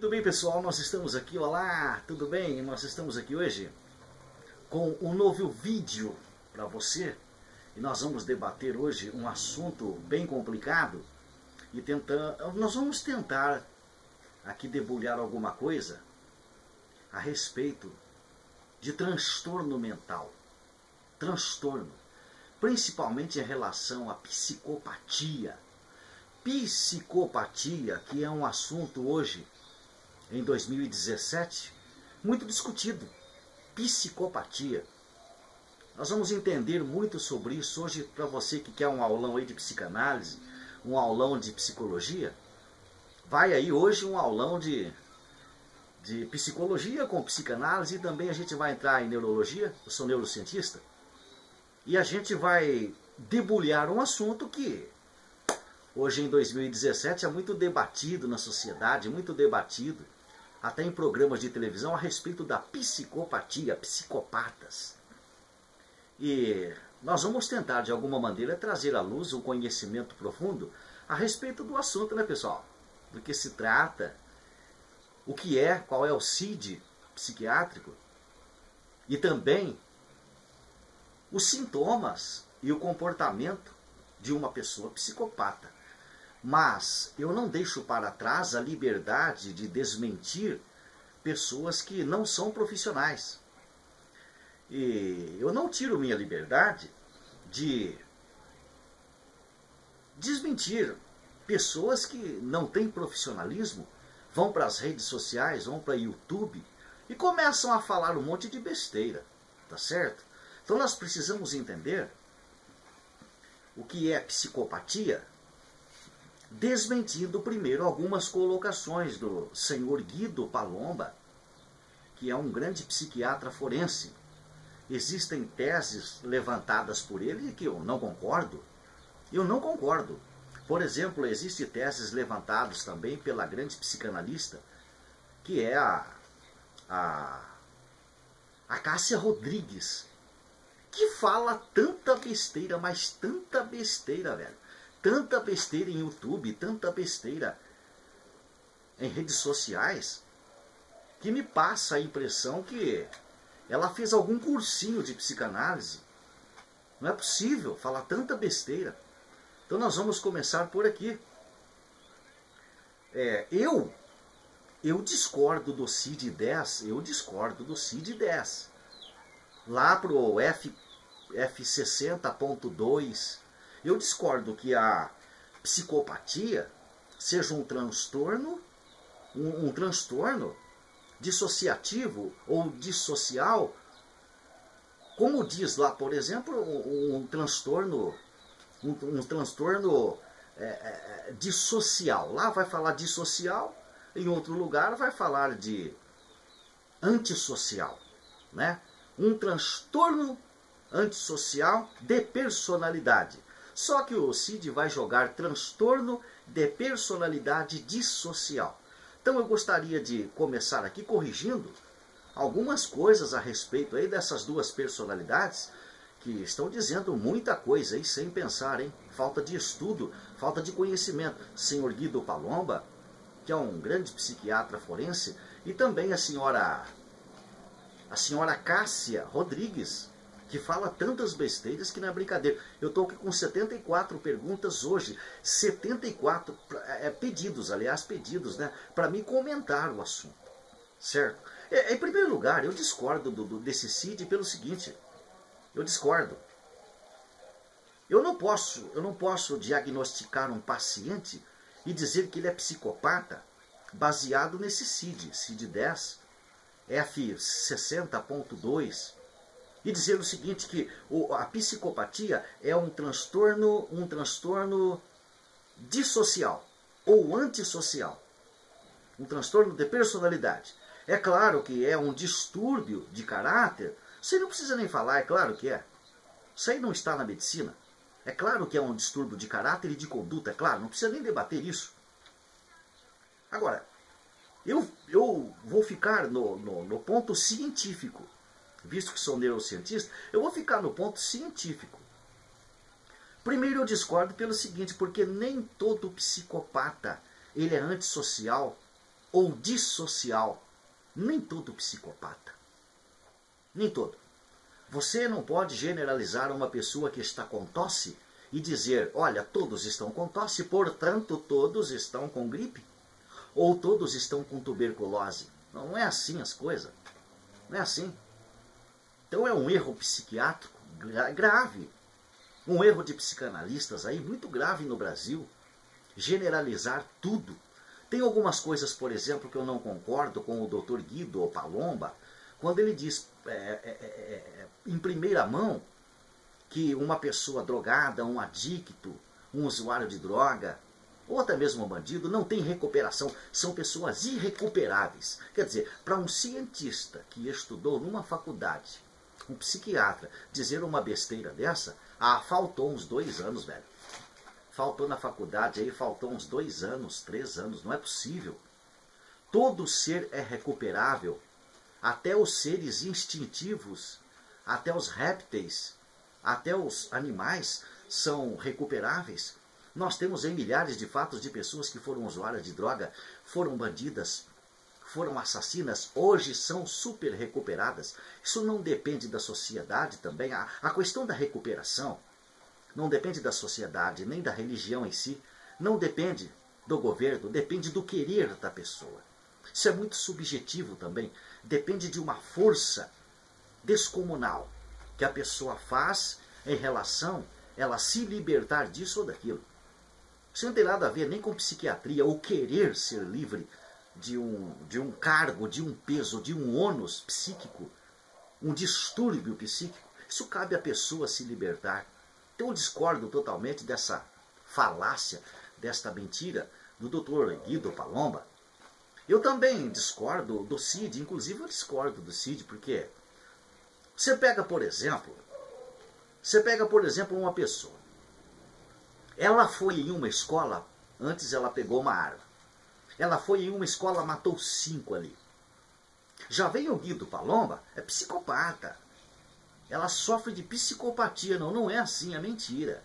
Tudo bem, pessoal? Nós estamos aqui, olá, tudo bem? Nós estamos aqui hoje com um novo vídeo para você e nós vamos debater hoje um assunto bem complicado e nós vamos tentar aqui debulhar alguma coisa a respeito de transtorno mental. Transtorno, principalmente em relação à psicopatia. Psicopatia, que é um assunto hoje, em 2017, muito discutido. Psicopatia. Nós vamos entender muito sobre isso hoje para você que quer um aulão aí de psicanálise, um aulão de psicologia. Vai aí hoje um aulão de psicologia com psicanálise e também a gente vai entrar em neurologia, eu sou neurocientista, e a gente vai debulhar um assunto que hoje em 2017 é muito debatido na sociedade, muito debatido até em programas de televisão a respeito da psicopatia, psicopatas. E nós vamos tentar de alguma maneira trazer à luz um conhecimento profundo a respeito do assunto, né, pessoal? Do que se trata, o que é, qual é o CID psiquiátrico e também os sintomas e o comportamento de uma pessoa psicopata. Mas eu não deixo para trás a liberdade de desmentir pessoas que não são profissionais. E eu não tiro minha liberdade de desmentir pessoas que não têm profissionalismo, vão para as redes sociais, vão para YouTube e começam a falar um monte de besteira, tá certo? Então nós precisamos entender o que é psicopatia, desmentindo primeiro algumas colocações do senhor Guido Palomba, que é um grande psiquiatra forense. Existem teses levantadas por ele que eu não concordo. Eu não concordo. Por exemplo, existem teses levantadas também pela grande psicanalista, que é a Cássia Rodrigues, que fala tanta besteira, mas tanta besteira, velho. Tanta besteira em YouTube, tanta besteira em redes sociais, que me passa a impressão que ela fez algum cursinho de psicanálise. Não é possível falar tanta besteira. Então nós vamos começar por aqui. Eu discordo do CID-10, eu discordo do CID-10. Lá para o F60.2, eu discordo que a psicopatia seja um transtorno dissociativo ou dissocial, como diz lá, por exemplo, um transtorno dissocial. Lá vai falar dissocial, em outro lugar vai falar de antissocial, né? Um transtorno antissocial de personalidade. Só que o CID vai jogar transtorno de personalidade dissocial. Então eu gostaria de começar aqui corrigindo algumas coisas a respeito aí dessas duas personalidades que estão dizendo muita coisa aí sem pensar, hein? Falta de estudo, falta de conhecimento. Senhor Guido Palomba, que é um grande psiquiatra forense, e também a senhora Cássia Rodrigues, que fala tantas besteiras que não é brincadeira. Eu estou aqui com 74 perguntas hoje, 74 pedidos, né, para me comentar o assunto, certo? Em primeiro lugar, eu discordo desse CID pelo seguinte, eu discordo. Eu não posso diagnosticar um paciente e dizer que ele é psicopata baseado nesse CID-10, F60.2, e dizer o seguinte, que a psicopatia é um transtorno dissocial ou antissocial, um transtorno de personalidade. É claro que é um distúrbio de caráter, você não precisa nem falar, é claro que é. Isso aí não está na medicina. É claro que é um distúrbio de caráter e de conduta, é claro, não precisa nem debater isso. Agora, eu vou ficar no ponto científico. Visto que sou neurocientista, eu vou ficar no ponto científico. Primeiro eu discordo pelo seguinte, porque nem todo psicopata ele é antissocial ou dissocial. Nem todo psicopata. Nem todo. Você não pode generalizar uma pessoa que está com tosse e dizer, olha, todos estão com tosse, portanto todos estão com gripe. Ou todos estão com tuberculose. Não é assim as coisas. Não é assim. Então é um erro psiquiátrico grave. Um erro de psicanalistas aí muito grave no Brasil. Generalizar tudo. Tem algumas coisas, por exemplo, que eu não concordo com o Dr. Guido Palomba, quando ele diz em primeira mão que uma pessoa drogada, um adicto, um usuário de droga, ou até mesmo um bandido, não tem recuperação. São pessoas irrecuperáveis. Quer dizer, para um cientista que estudou numa faculdade, um psiquiatra, dizer uma besteira dessa, faltou uns 2 anos, velho. Faltou na faculdade aí, faltou uns 2 anos, 3 anos, não é possível. Todo ser é recuperável, até os seres instintivos, até os répteis, até os animais são recuperáveis. Nós temos aí milhares de fatos de pessoas que foram usuárias de droga, foram bandidas, foram assassinas, hoje são super recuperadas. Isso não depende da sociedade também. A questão da recuperação não depende da sociedade, nem da religião em si. Não depende do governo, depende do querer da pessoa. Isso é muito subjetivo também. Depende de uma força descomunal que a pessoa faz em relação a ela se libertar disso ou daquilo. Isso não tem nada a ver nem com psiquiatria, ou querer ser livre de um cargo, de um peso, de um ônus psíquico, um distúrbio psíquico. Isso cabe à pessoa se libertar. Então eu discordo totalmente dessa falácia, desta mentira do Dr. Guido Palomba. Eu também discordo do Cid, inclusive eu discordo do Cid, porque você pega, por exemplo, uma pessoa. Ela foi em uma escola, antes ela pegou uma arma. Ela foi em uma escola, matou 5 ali. Já vem o Guido Palomba, é psicopata. Ela sofre de psicopatia. Não, não é assim, é mentira.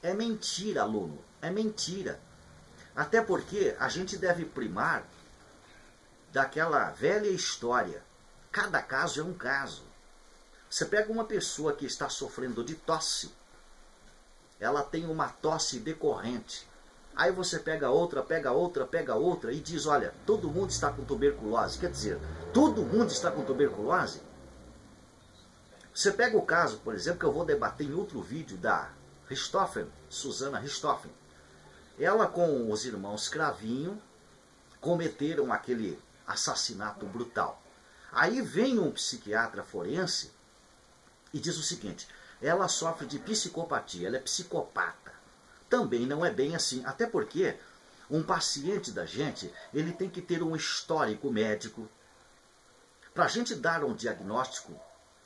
É mentira, aluno, é mentira. Até porque a gente deve primar daquela velha história. Cada caso é um caso. Você pega uma pessoa que está sofrendo de tosse, ela tem uma tosse decorrente. Aí você pega outra e diz, olha, todo mundo está com tuberculose. Quer dizer, todo mundo está com tuberculose? Você pega o caso, por exemplo, que eu vou debater em outro vídeo da Richthofen, Susana Richthofen. Ela com os irmãos Cravinho cometeram aquele assassinato brutal. Aí vem um psiquiatra forense e diz o seguinte, ela sofre de psicopatia, ela é psicopata. Também não é bem assim, até porque um paciente da gente, ele tem que ter um histórico médico. Para a gente dar um diagnóstico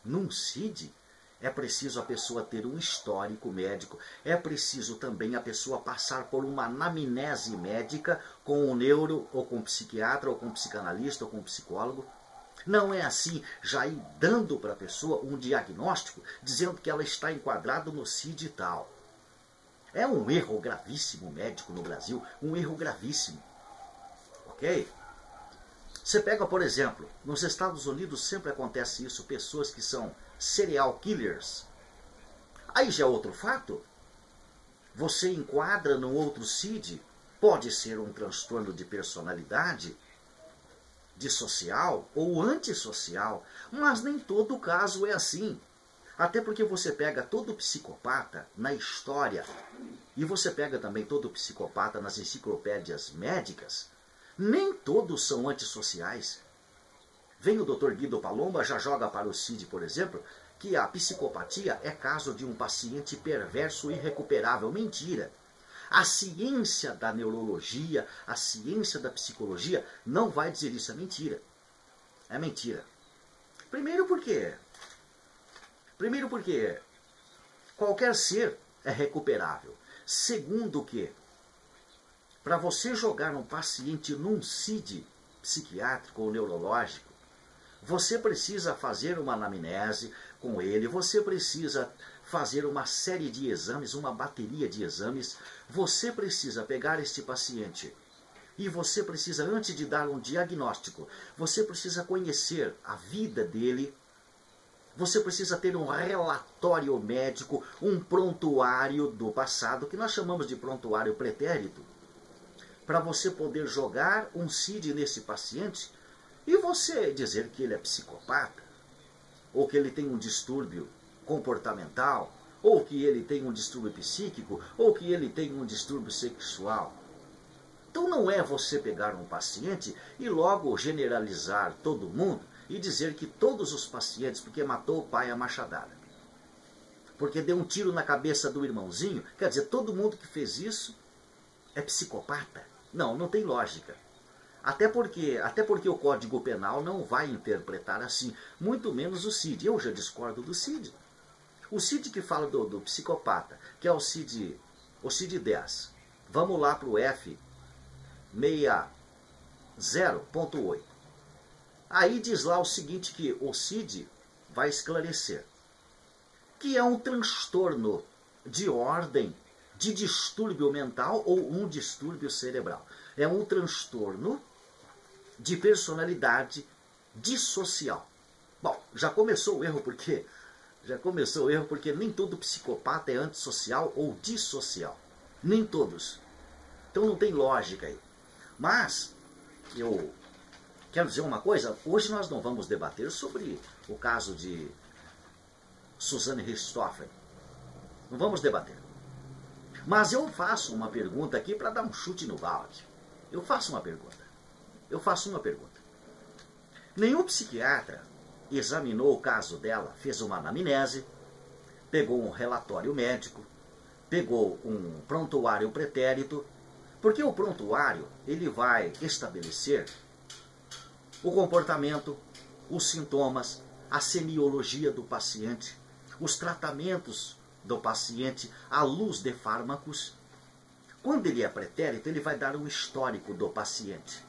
num CID, é preciso a pessoa ter um histórico médico, é preciso também a pessoa passar por uma anamnese médica com um neuro, ou com um psiquiatra, ou com um psicanalista, ou com um psicólogo. Não é assim, já ir dando para a pessoa um diagnóstico, dizendo que ela está enquadrada no CID e tal. É um erro gravíssimo médico no Brasil, um erro gravíssimo. Ok? Você pega, por exemplo, nos Estados Unidos sempre acontece isso, pessoas que são serial killers. Aí já é outro fato. Você enquadra num outro CID, pode ser um transtorno de personalidade, dissocial ou antissocial, mas nem todo caso é assim. Até porque você pega todo psicopata na história, e você pega também todo psicopata nas enciclopédias médicas, nem todos são antissociais. Vem o Dr. Guido Palomba, já joga para o CID, por exemplo, que a psicopatia é caso de um paciente perverso e irrecuperável. Mentira. A ciência da neurologia, a ciência da psicologia não vai dizer isso, é mentira. É mentira. Primeiro porque qualquer ser é recuperável. Segundo que, para você jogar um paciente num CID psiquiátrico ou neurológico, você precisa fazer uma anamnese com ele, você precisa fazer uma série de exames, uma bateria de exames, você precisa pegar este paciente E você precisa, antes de dar um diagnóstico, você precisa conhecer a vida dele, você precisa ter um relatório médico, um prontuário do passado, que nós chamamos de prontuário pretérito, para você poder jogar um CID nesse paciente e você dizer que ele é psicopata, ou que ele tem um distúrbio comportamental, ou que ele tem um distúrbio psíquico, ou que ele tem um distúrbio sexual. Então não é você pegar um paciente e logo generalizar todo mundo e dizer que todos os pacientes, porque matou o pai a machadada, porque deu um tiro na cabeça do irmãozinho, quer dizer, todo mundo que fez isso é psicopata. Não, não tem lógica. Até porque o Código Penal não vai interpretar assim, muito menos o CID. Eu já discordo do CID. O CID que fala do psicopata, que é o CID 10. Vamos lá para o F60.8. Aí diz lá o seguinte, que o CID vai esclarecer que é um transtorno de ordem de distúrbio mental ou um distúrbio cerebral. É um transtorno de personalidade dissocial. Bom, já começou o erro porque nem todo psicopata é antissocial ou dissocial. Nem todos. Então não tem lógica aí. Mas eu quero dizer uma coisa, hoje nós não vamos debater sobre o caso de Suzanne Richthofen. Não vamos debater. Mas eu faço uma pergunta aqui para dar um chute no balde. Eu faço uma pergunta. Nenhum psiquiatra examinou o caso dela, fez uma anamnese, pegou um relatório médico, pegou um prontuário pretérito, porque o prontuário ele vai estabelecer o comportamento, os sintomas, a semiologia do paciente, os tratamentos do paciente à luz de fármacos. Quando ele é pretérito, ele vai dar um histórico do paciente.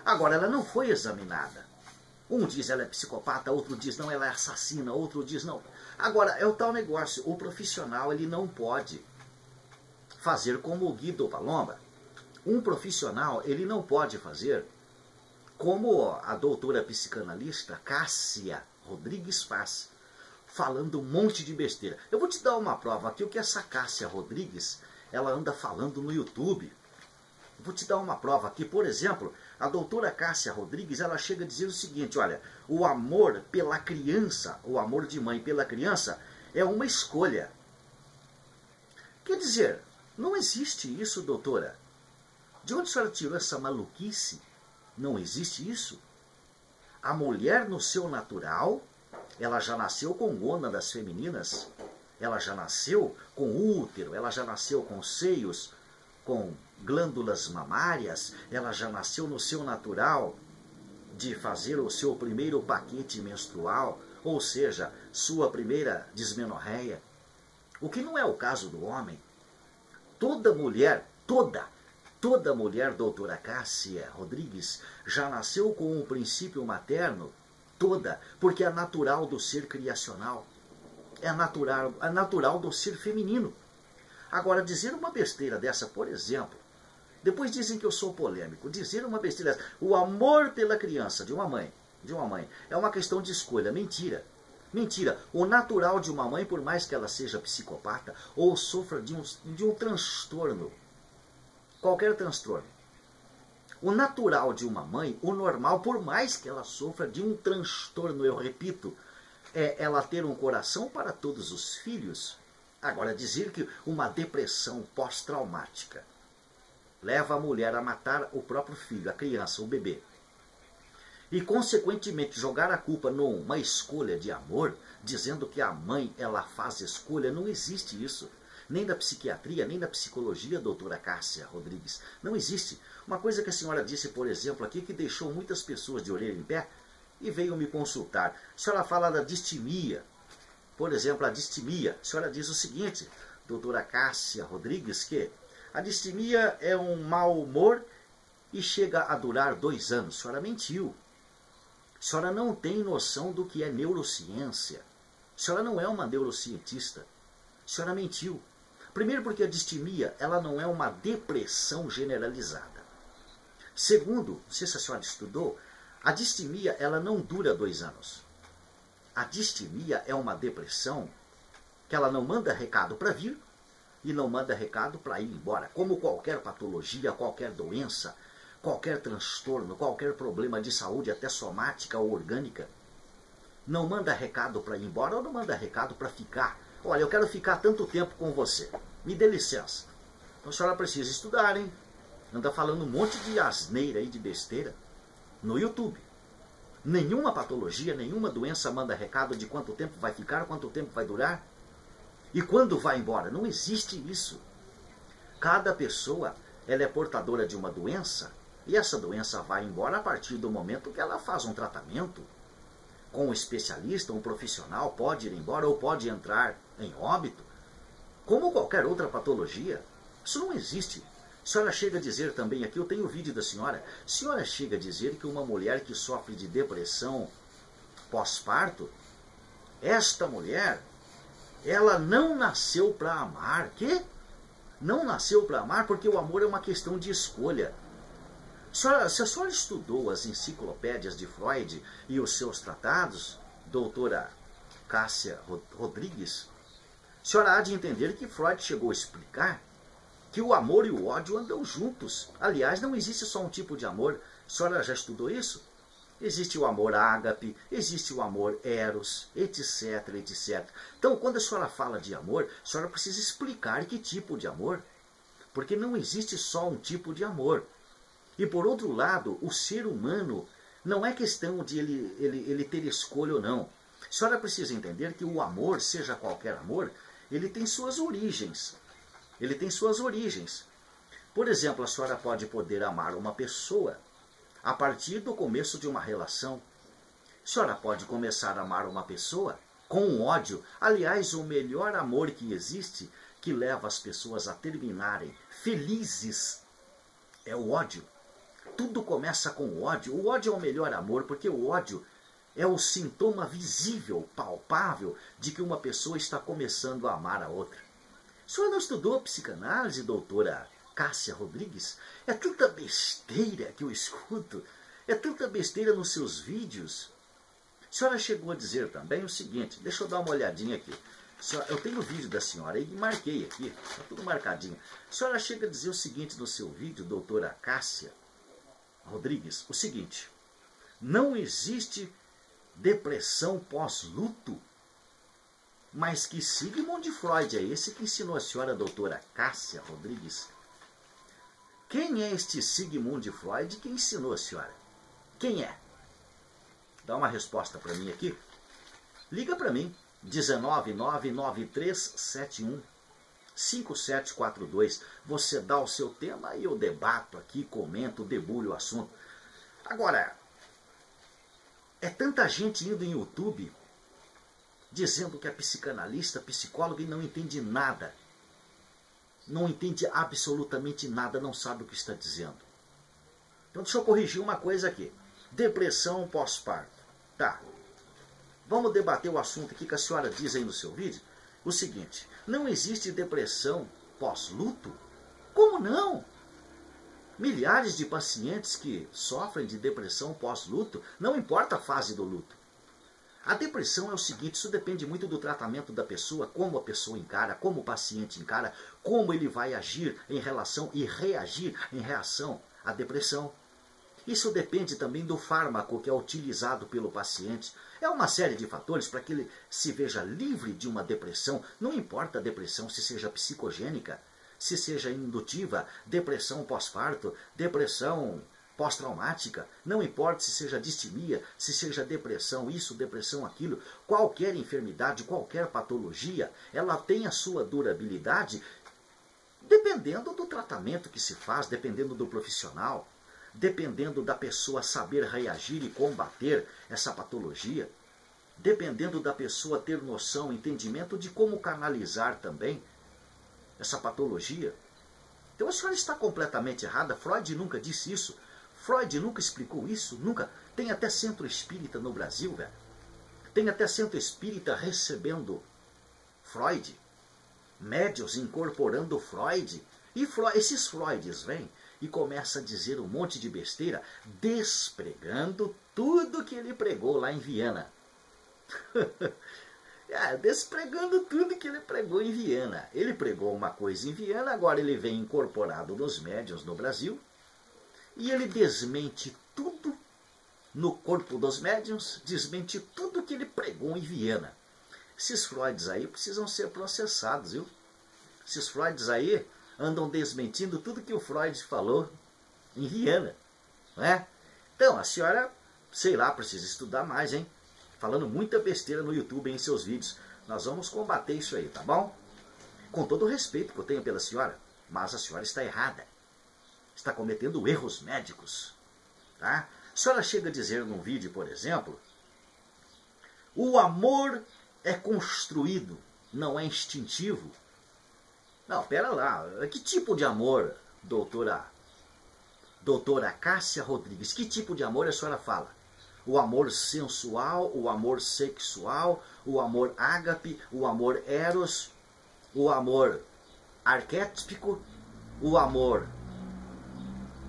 Agora, ela não foi examinada. Um diz ela é psicopata, outro diz não, ela é assassina, outro diz não. Agora, é o tal negócio, o profissional ele não pode fazer como o Guido Palomba. Um profissional ele não pode fazer como a doutora psicanalista Cássia Rodrigues faz, falando um monte de besteira. Eu vou te dar uma prova aqui, o que essa Cássia Rodrigues, ela anda falando no YouTube. Eu vou te dar uma prova aqui, por exemplo, a doutora Cássia Rodrigues, ela chega a dizer o seguinte, olha, o amor pela criança, o amor de mãe pela criança, é uma escolha. Quer dizer, não existe isso, doutora. De onde a senhora tirou essa maluquice? Não existe isso. A mulher no seu natural, ela já nasceu com gônadas femininas, ela já nasceu com útero, ela já nasceu com seios, com glândulas mamárias, ela já nasceu no seu natural de fazer o seu primeiro paquete menstrual, ou seja, sua primeira dismenorreia. O que não é o caso do homem. Toda mulher, toda mulher, doutora Cássia Rodrigues, já nasceu com um princípio materno, toda, porque é natural do ser criacional, é natural do ser feminino. Agora, dizer uma besteira dessa, por exemplo, depois dizem que eu sou polêmico, dizer uma besteira dessa, o amor pela criança de uma mãe, é uma questão de escolha, mentira. Mentira, o natural de uma mãe, por mais que ela seja psicopata ou sofra de um transtorno, qualquer transtorno, o natural de uma mãe, o normal, por mais que ela sofra de um transtorno, eu repito, é ela ter um coração para todos os filhos. Agora, dizer que uma depressão pós-traumática leva a mulher a matar o próprio filho, a criança, o bebê, e, consequentemente, jogar a culpa numa escolha de amor, dizendo que a mãe ela faz escolha, não existe isso. Nem da psiquiatria, nem da psicologia, doutora Cássia Rodrigues. Não existe. Uma coisa que a senhora disse, por exemplo, aqui, que deixou muitas pessoas de orelha em pé e veio me consultar. A senhora fala da distimia. Por exemplo, a distimia. A senhora diz o seguinte, doutora Cássia Rodrigues, que a distimia é um mau humor e chega a durar 2 anos. A senhora mentiu. A senhora não tem noção do que é neurociência. A senhora não é uma neurocientista. A senhora mentiu. Primeiro porque a distimia ela não é uma depressão generalizada. Segundo, não sei se a senhora estudou, a distimia ela não dura 2 anos. A distimia é uma depressão que ela não manda recado para vir e não manda recado para ir embora. Como qualquer patologia, qualquer doença, qualquer transtorno, qualquer problema de saúde, até somática ou orgânica, não manda recado para ir embora ou não manda recado para ficar. Olha, eu quero ficar tanto tempo com você, me dê licença. Então a senhora precisa estudar, hein? Anda falando um monte de asneira aí, de besteira, no YouTube. Nenhuma patologia, nenhuma doença manda recado de quanto tempo vai ficar, quanto tempo vai durar e quando vai embora. Não existe isso. Cada pessoa ela é portadora de uma doença e essa doença vai embora a partir do momento que ela faz um tratamento com um especialista, um profissional, pode ir embora ou pode entrar em óbito, como qualquer outra patologia. Isso não existe. A senhora chega a dizer também aqui, eu tenho o vídeo da senhora, a senhora chega a dizer que uma mulher que sofre de depressão pós-parto, esta mulher, ela não nasceu para amar. Quê? Não nasceu para amar porque o amor é uma questão de escolha. Se a senhora estudou as enciclopédias de Freud e os seus tratados, doutora Cássia Rodrigues, a senhora há de entender que Freud chegou a explicar que o amor e o ódio andam juntos. Aliás, não existe só um tipo de amor. A senhora já estudou isso? Existe o amor ágape, existe o amor eros, etc, etc. Então, quando a senhora fala de amor, a senhora precisa explicar que tipo de amor. Porque não existe só um tipo de amor. E por outro lado, o ser humano não é questão de ele ter escolha ou não. A senhora precisa entender que o amor, seja qualquer amor, ele tem suas origens. Ele tem suas origens. Por exemplo, a senhora pode poder amar uma pessoa a partir do começo de uma relação. A senhora pode começar a amar uma pessoa com ódio. Aliás, o melhor amor que existe, que leva as pessoas a terminarem felizes, é o ódio. Tudo começa com o ódio. O ódio é o melhor amor, porque o ódio é o sintoma visível, palpável, de que uma pessoa está começando a amar a outra. A senhora não estudou psicanálise, doutora Cássia Rodrigues? É tanta besteira que eu escuto, é tanta besteira nos seus vídeos. A senhora chegou a dizer também o seguinte, deixa eu dar uma olhadinha aqui. Eu tenho o vídeo da senhora e marquei aqui, está tudo marcadinho. A senhora chega a dizer o seguinte no seu vídeo, doutora Cássia Rodrigues, o seguinte: não existe depressão pós-luto. Mas que Sigmund Freud é esse que ensinou a senhora, doutora Cássia Rodrigues? Quem é este Sigmund Freud que ensinou a senhora? Quem é? Dá uma resposta para mim aqui. Liga para mim, 19993715742. Você dá o seu tema e eu debato aqui, comento, debulho o assunto. Agora, é tanta gente indo em YouTube dizendo que é psicanalista, psicólogo e não entende nada. Não entende absolutamente nada, não sabe o que está dizendo. Então deixa eu corrigir uma coisa aqui. Depressão pós-parto. Tá. Vamos debater o assunto aqui que a senhora diz aí no seu vídeo. O seguinte, não existe depressão pós-luto? Como não? Milhares de pacientes que sofrem de depressão pós-luto, não importa a fase do luto. A depressão é o seguinte, isso depende muito do tratamento da pessoa, como a pessoa encara, como o paciente encara, como ele vai agir em relação e reagir em reação à depressão. Isso depende também do fármaco que é utilizado pelo paciente. É uma série de fatores para que ele se veja livre de uma depressão. Não importa a depressão se seja psicogênica, se seja indutiva, depressão pós-parto, depressão pós-traumática, não importa se seja distimia, se seja depressão isso, depressão aquilo, qualquer enfermidade, qualquer patologia, ela tem a sua durabilidade dependendo do tratamento que se faz, dependendo do profissional, dependendo da pessoa saber reagir e combater essa patologia, dependendo da pessoa ter noção, entendimento de como canalizar também essa patologia. Então a senhora está completamente errada, Freud nunca disse isso. Freud nunca explicou isso, nunca. Tem até centro espírita no Brasil, velho. Tem até centro espírita recebendo Freud. Médios incorporando Freud. E esses Freuds vêm e começa a dizer um monte de besteira, despregando tudo que ele pregou lá em Viena. Despregando tudo que ele pregou em Viena. Ele pregou uma coisa em Viena, agora ele vem incorporado nos médiuns no Brasil, e ele desmente tudo no corpo dos médiuns, desmente tudo que ele pregou em Viena. Esses Freuds aí precisam ser processados, viu? Esses Freuds aí andam desmentindo tudo que o Freud falou em Viena, não é? Então, a senhora, sei lá, precisa estudar mais, hein? Falando muita besteira no YouTube em seus vídeos. Nós vamos combater isso aí, tá bom? Com todo o respeito que eu tenho pela senhora, mas a senhora está errada. Está cometendo erros médicos, tá? A senhora chega a dizer num vídeo, por exemplo, o amor é construído, não é instintivo. Não, pera lá, que tipo de amor, doutora Cássia Rodrigues, que tipo de amor a senhora fala? O amor sensual, o amor sexual, o amor ágape, o amor eros, o amor arquétipico, o amor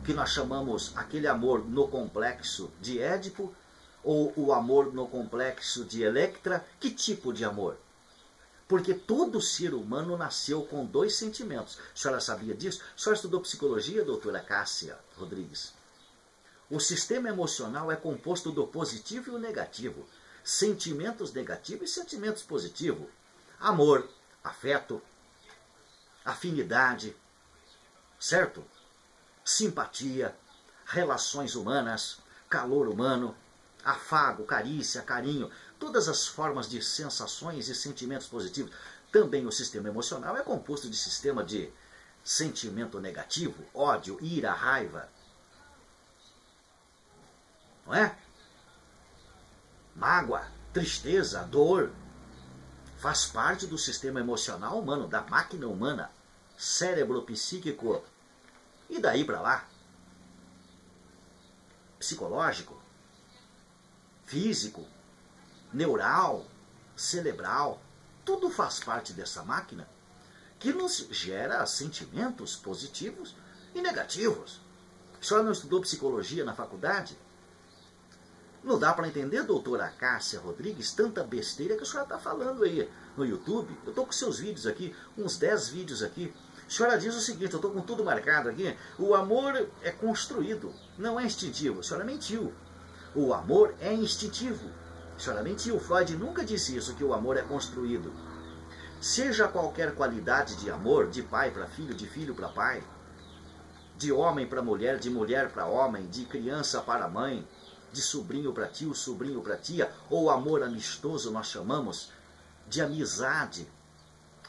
que nós chamamos aquele amor no complexo de Édipo, ou o amor no complexo de Electra. Que tipo de amor? Porque todo ser humano nasceu com dois sentimentos. A senhora sabia disso? A senhora estudou psicologia, doutora Cássia Rodrigues? O sistema emocional é composto do positivo e o negativo. Sentimentos negativos e sentimentos positivos. Amor, afeto, afinidade, certo? Simpatia, relações humanas, calor humano, afago, carícia, carinho, todas as formas de sensações e sentimentos positivos. Também o sistema emocional é composto de sistema de sentimento negativo, ódio, ira, raiva. Não é? Mágoa, tristeza, dor. Faz parte do sistema emocional humano, da máquina humana, cérebro psíquico. E daí para lá? Psicológico, físico, neural, cerebral, tudo faz parte dessa máquina que nos gera sentimentos positivos e negativos. A senhora não estudou psicologia na faculdade? Não dá para entender, doutora Cássia Rodrigues, tanta besteira que a senhora está falando aí no YouTube. Eu estou com seus vídeos aqui, uns 10 vídeos aqui. A senhora diz o seguinte, eu estou com tudo marcado aqui, o amor é construído, não é instintivo. A senhora mentiu. O amor é instintivo. A senhora mentiu. Freud nunca disse isso, que o amor é construído. Seja qualquer qualidade de amor, de pai para filho, de filho para pai, de homem para mulher, de mulher para homem, de criança para mãe, de sobrinho para tio, sobrinho para tia, ou amor amistoso nós chamamos, de amizade.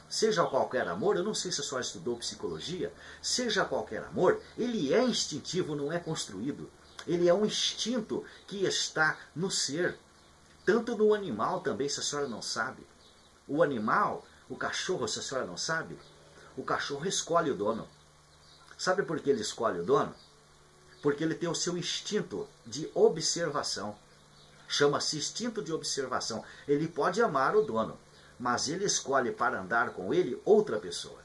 Seja qualquer amor, eu não sei se a senhora estudou psicologia, seja qualquer amor, ele é instintivo, não é construído. Ele é um instinto que está no ser. Tanto no animal também, se a senhora não sabe. O animal, o cachorro, se a senhora não sabe, o cachorro escolhe o dono. Sabe por que ele escolhe o dono? Porque ele tem o seu instinto de observação. Chama-se instinto de observação. Ele pode amar o dono, mas ele escolhe para andar com ele outra pessoa.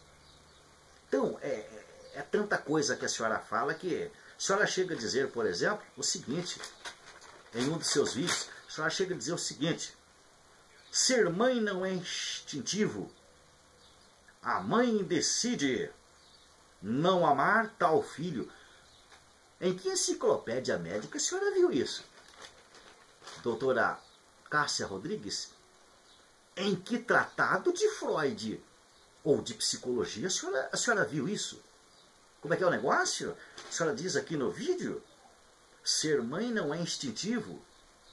Então, é tanta coisa que a senhora fala que a senhora chega a dizer, por exemplo, o seguinte, em um dos seus vídeos, a senhora chega a dizer o seguinte, ser mãe não é instintivo. A mãe decide não amar tal filho. Em que enciclopédia médica a senhora viu isso? Doutora Cássia Rodrigues? Em que tratado de Freud ou de psicologia a senhora viu isso? Como é que é o negócio? A senhora diz aqui no vídeo, ser mãe não é instintivo.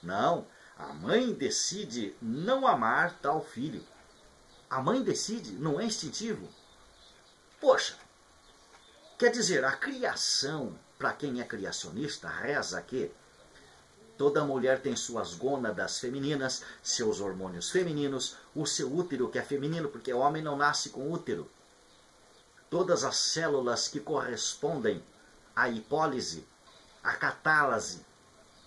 Não, a mãe decide não amar tal filho. A mãe decide, não é instintivo. Poxa, quer dizer, a criação, para quem é criacionista, reza que toda mulher tem suas gônadas femininas, seus hormônios femininos, o seu útero que é feminino, porque o homem não nasce com útero. Todas as células que correspondem à hipólise, à catálase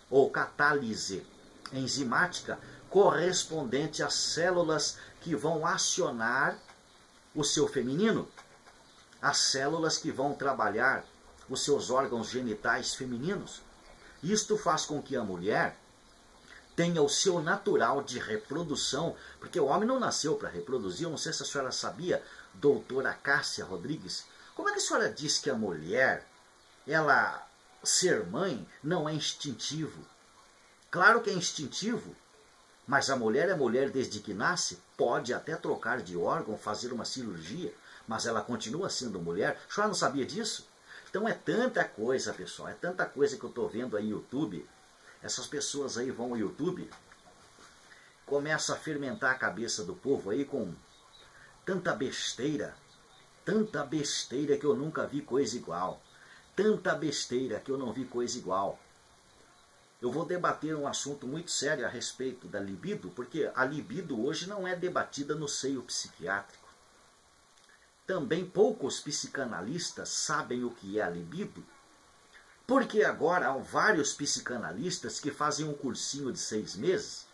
ou catálise enzimática, correspondente às células que vão acionar o seu feminino, as células que vão trabalhar os seus órgãos genitais femininos. Isto faz com que a mulher tenha o seu natural de reprodução, porque o homem não nasceu para reproduzir. Eu não sei se a senhora sabia, doutora Cássia Rodrigues, como é que a senhora diz que a mulher, ela ser mãe, não é instintivo? Claro que é instintivo, mas a mulher é mulher desde que nasce, pode até trocar de órgão, fazer uma cirurgia, mas ela continua sendo mulher. A senhora não sabia disso? Então é tanta coisa, pessoal, é tanta coisa que eu estou vendo aí no YouTube. Essas pessoas aí vão ao YouTube, começam a fermentar a cabeça do povo aí com tanta besteira que eu nunca vi coisa igual. Tanta besteira que eu não vi coisa igual. Eu vou debater um assunto muito sério a respeito da libido, porque a libido hoje não é debatida no seio psiquiátrico. Também poucos psicanalistas sabem o que é a libido, porque agora há vários psicanalistas que fazem um cursinho de 6 meses,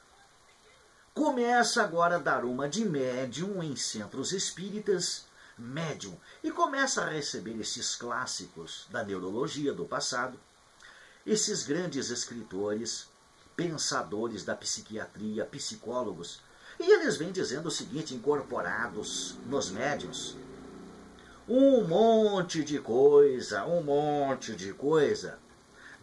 começa agora a dar uma de médium em centros espíritas, médium, e começa a receber esses clássicos da neurologia do passado, esses grandes escritores, pensadores da psiquiatria, psicólogos, e eles vêm dizendo o seguinte, incorporados nos médiuns, um monte de coisa,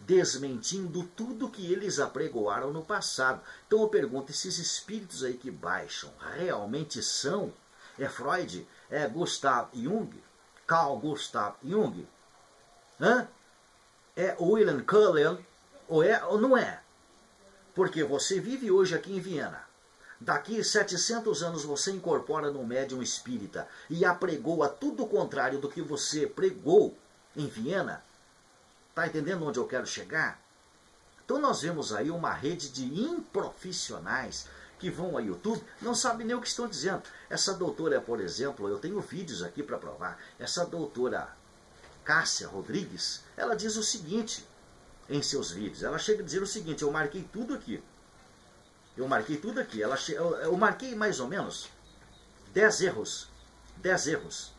desmentindo tudo que eles apregoaram no passado. Então eu pergunto, esses espíritos aí que baixam, realmente são? É Freud? É Gustav Jung? Carl Gustav Jung? Hã? É William Cullen? Ou é ou não é? Porque você vive hoje aqui em Viena. Daqui 700 anos você incorpora no médium espírita e apregoa tudo o contrário do que você pregou em Viena. Está entendendo onde eu quero chegar? Então nós vemos aí uma rede de improfissionais que vão ao YouTube, não sabem nem o que estão dizendo. Essa doutora, por exemplo, eu tenho vídeos aqui para provar, essa doutora Cássia Rodrigues, ela diz o seguinte em seus vídeos, ela chega a dizer o seguinte, eu marquei tudo aqui. Eu marquei tudo aqui. Eu marquei mais ou menos 10 erros. 10 erros.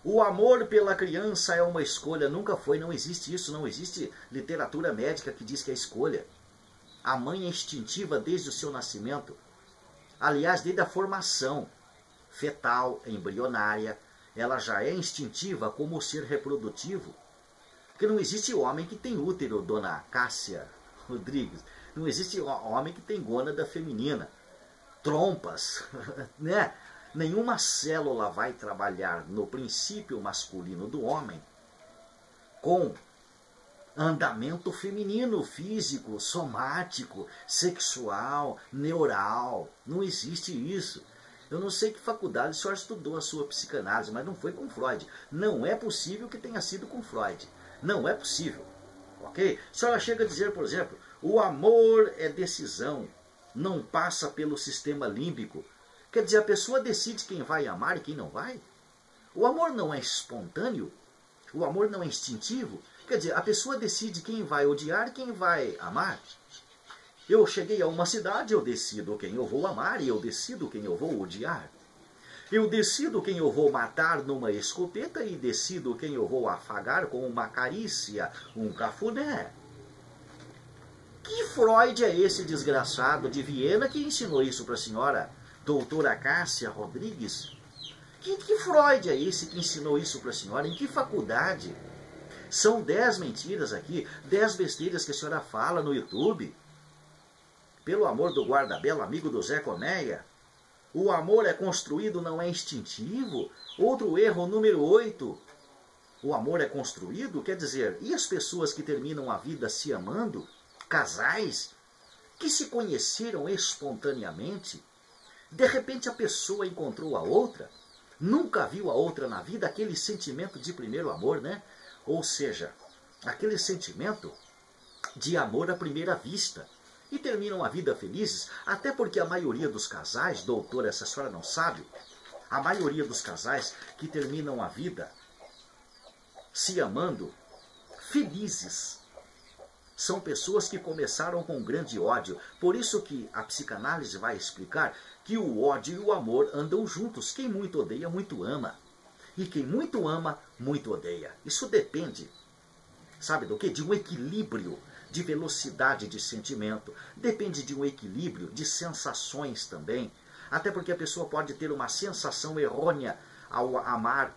O amor pela criança é uma escolha. Nunca foi, não existe isso. Não existe literatura médica que diz que é escolha. A mãe é instintiva desde o seu nascimento. Aliás, desde a formação fetal, embrionária, ela já é instintiva como ser reprodutivo. Porque não existe homem que tem útero, dona Cássia Rodrigues. Não existe homem que tem gônada feminina, trompas, né? Nenhuma célula vai trabalhar no princípio masculino do homem com andamento feminino, físico, somático, sexual, neural. Não existe isso. Eu não sei que faculdade a senhora estudou a sua psicanálise, mas não foi com Freud. Não é possível que tenha sido com Freud. Não é possível. Ok? A senhora chega a dizer, por exemplo, o amor é decisão, não passa pelo sistema límbico. Quer dizer, a pessoa decide quem vai amar e quem não vai? O amor não é espontâneo? O amor não é instintivo? Quer dizer, a pessoa decide quem vai odiar e quem vai amar? Eu cheguei a uma cidade, eu decido quem eu vou amar e eu decido quem eu vou odiar. Eu decido quem eu vou matar numa escopeta e decido quem eu vou afagar com uma carícia, um cafuné. Que Freud é esse desgraçado de Viena que ensinou isso para a senhora, doutora Cássia Rodrigues? Que Freud é esse que ensinou isso para a senhora? Em que faculdade? São 10 mentiras aqui, 10 besteiras que a senhora fala no YouTube. Pelo amor do guarda-belo, amigo do Zé Colmeia, o amor é construído, não é instintivo? Outro erro, número 8. O amor é construído? Quer dizer, e as pessoas que terminam a vida se amando? Casais que se conheceram espontaneamente, de repente a pessoa encontrou a outra, nunca viu a outra na vida, aquele sentimento de primeiro amor, né? Ou seja, aquele sentimento de amor à primeira vista. E terminam a vida felizes, até porque a maioria dos casais, doutora, essa senhora não sabe, a maioria dos casais que terminam a vida se amando, felizes, são pessoas que começaram com grande ódio. Por isso que a psicanálise vai explicar que o ódio e o amor andam juntos. Quem muito odeia, muito ama. E quem muito ama, muito odeia. Isso depende sabe do quê? De um equilíbrio de velocidade de sentimento. Depende de um equilíbrio de sensações também. Até porque a pessoa pode ter uma sensação errônea ao amar,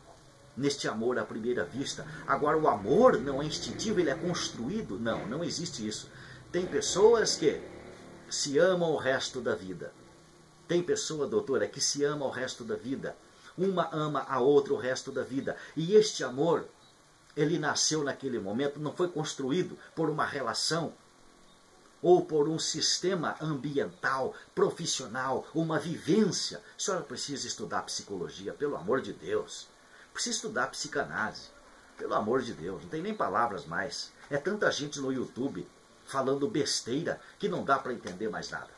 neste amor à primeira vista. Agora, o amor não é instintivo, ele é construído? Não, não existe isso. Tem pessoas que se amam o resto da vida. Tem pessoa, doutora, que se ama o resto da vida. Uma ama a outra o resto da vida. E este amor, ele nasceu naquele momento, não foi construído por uma relação ou por um sistema ambiental, profissional, uma vivência. A senhora precisa estudar psicologia, pelo amor de Deus. Precisa estudar psicanálise, pelo amor de Deus. Não tem nem palavras mais. É tanta gente no YouTube falando besteira que não dá para entender mais nada.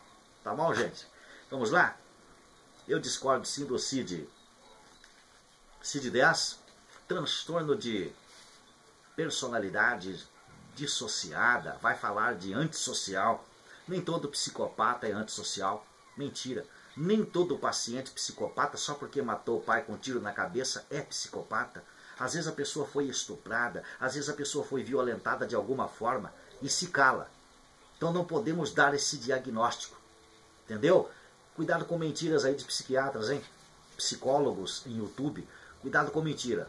Tá bom, gente? Vamos lá? Eu discordo sim do CID 10, transtorno de personalidade dissociada, vai falar de antissocial. Nem todo psicopata é antissocial. Mentira. Nem todo paciente psicopata, só porque matou o pai com um tiro na cabeça, é psicopata. Às vezes a pessoa foi estuprada, às vezes a pessoa foi violentada de alguma forma e se cala. Então não podemos dar esse diagnóstico. Entendeu? Cuidado com mentiras aí de psiquiatras, hein? Psicólogos em YouTube. Cuidado com mentira.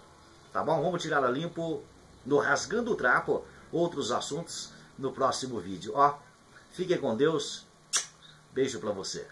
Tá bom? Vamos tirar a limpo no Rasgando o Trapo. Outros assuntos no próximo vídeo. Ó, fiquem com Deus. Beijo pra você.